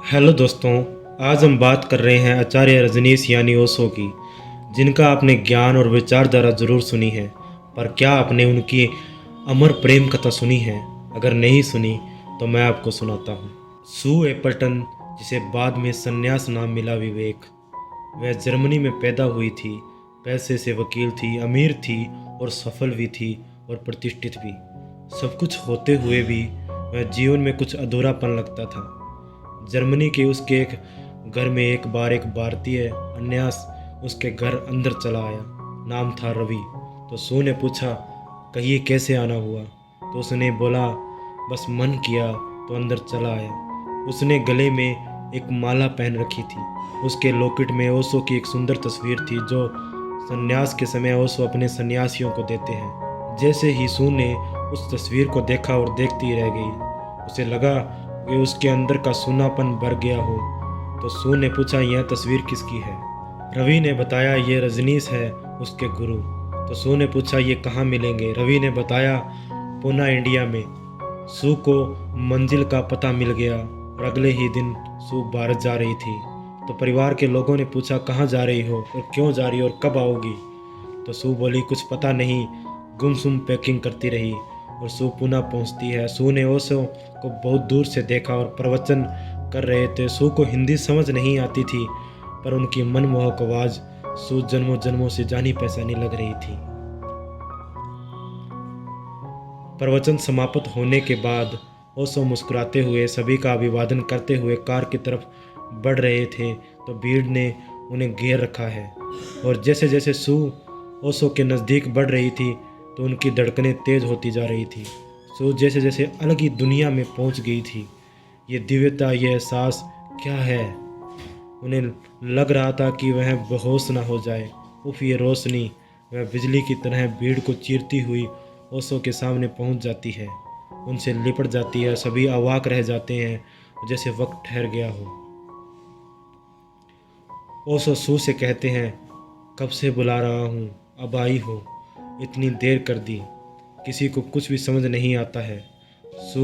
Hello दोस्तों, आज हम बात कर रहे हैं आचार्य रजनीश यानी ओशो की, जिनका आपने ज्ञान और विचारधारा जरूर सुनी है। पर क्या आपने उनकी अमर प्रेम कथा सुनी है? अगर नहीं सुनी तो मैं आपको सुनाता हूँ। सू एपल्टन, जिसे बाद में संन्यास नाम मिला विवेक, वह जर्मनी में पैदा हुई थी। पैसे से वकील थी, अमीर थी और सफल भी थी और प्रतिष्ठित भी। सब कुछ होते हुए भी वह जीवन में कुछ अधूरापन लगता था। जर्मनी के उसके एक घर में एक बार एक भारतीय अन्यास उसके घर अंदर चला आया। नाम था रवि। तो सू ने पूछा, कहिए कैसे आना हुआ? तो उसने बोला, बस मन किया तो अंदर चला आया। उसने गले में एक माला पहन रखी थी। उसके लॉकेट में ओशो की एक सुंदर तस्वीर थी, जो संन्यास के समय ओशो अपने सन्यासियों को देते हैं। जैसे ही सू ने उस तस्वीर को देखा और देखती रह गई। उसे लगा कि उसके अंदर का सूनापन भर गया हो। तो सू ने पूछा, यह तस्वीर किसकी है? रवि ने बताया, ये रजनीश है, उसके गुरु। तो सू ने पूछा, ये कहाँ मिलेंगे? रवि ने बताया, पुणे इंडिया में। सू को मंजिल का पता मिल गया और अगले ही दिन सू भारत जा रही थी। तो परिवार के लोगों ने पूछा, कहाँ जा रही हो और क्यों जा रही हो और कब आओगी? तो सू बोली, कुछ पता नहीं, गुमसुम पैकिंग करती रही। और सू पुणे पहुंचती है। सू ने ओशो को बहुत दूर से देखा और प्रवचन कर रहे थे। सू को हिंदी समझ नहीं आती थी, पर उनकी मनमोहक आवाज़ सू जन्मों जन्मों से जानी पहचानी लग रही थी। प्रवचन समाप्त होने के बाद ओशो मुस्कुराते हुए सभी का अभिवादन करते हुए कार की तरफ बढ़ रहे थे। तो भीड़ ने उन्हें घेर रखा है और जैसे जैसे सू ओशो के नज़दीक बढ़ रही थी तो उनकी धड़कनें तेज होती जा रही थी। सू जैसे जैसे अलग ही दुनिया में पहुंच गई थी। ये दिव्यता, ये एहसास क्या है? उन्हें लग रहा था कि वह बेहोश ना हो जाए। उफ, ये रोशनी! वह बिजली की तरह भीड़ को चीरती हुई ओशो के सामने पहुंच जाती है, उनसे लिपट जाती है। सभी अवाक रह जाते हैं, जैसे वक्त ठहर गया हो। ओशो सू से कहते हैं, कब से बुला रहा हूँ, अब आई हो, इतनी देर कर दी। किसी को कुछ भी समझ नहीं आता है। सू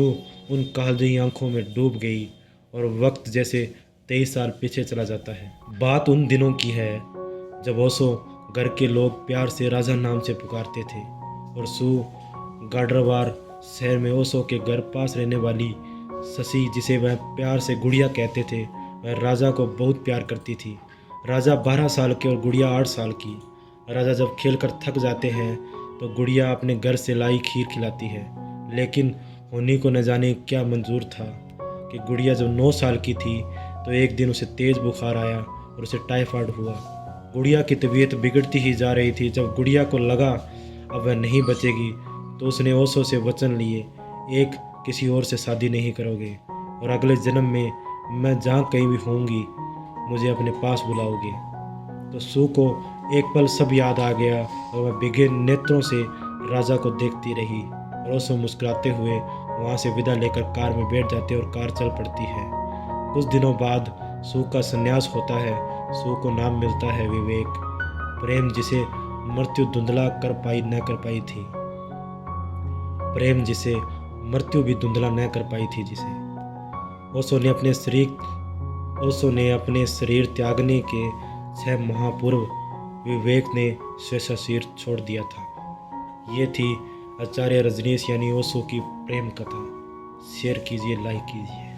उन कालजी आंखों में डूब गई और वक्त जैसे 23 साल पीछे चला जाता है। बात उन दिनों की है जब ओशो घर के लोग प्यार से राजा नाम से पुकारते थे और सू गाड्रवार शहर में ओशो के घर पास रहने वाली शशि, जिसे वह प्यार से गुड़िया कहते थे, वह राजा को बहुत प्यार करती थी। राजा 12 साल के और गुड़िया 8 साल की। राजा जब खेल कर थक जाते हैं तो गुड़िया अपने घर से लाई खीर खिलाती है। लेकिन होनी को न जाने क्या मंजूर था कि गुड़िया जब 9 साल की थी तो एक दिन उसे तेज़ बुखार आया और उसे टाइफाइड हुआ। गुड़िया की तबीयत बिगड़ती ही जा रही थी। जब गुड़िया को लगा अब वह नहीं बचेगी तो उसने ओशो से वचन लिए, एक किसी और से शादी नहीं करोगे और अगले जन्म में मैं जहाँ कहीं भी होंगी मुझे अपने पास बुलाओगे। तो सू को एक पल सब याद आ गया और वह बिगे नेत्रों से राजा को देखती रही और ओशो मुस्कुराते हुए वहाँ से विदा लेकर कार में बैठ जाते और कार चल पड़ती है। कुछ दिनों बाद सू का संन्यास होता है। सू को नाम मिलता है विवेक, प्रेम जिसे मृत्यु धुंधला कर पाई थी, प्रेम जिसे मृत्यु भी धुंधला न कर पाई थी। जिसे ओशो ने अपने शरीर त्यागने के 6 माह पूर्व विवेक ने शरीर छोड़ दिया था। ये थी आचार्य रजनीश यानी ओशो की प्रेम कथा। शेयर कीजिए, लाइक कीजिए।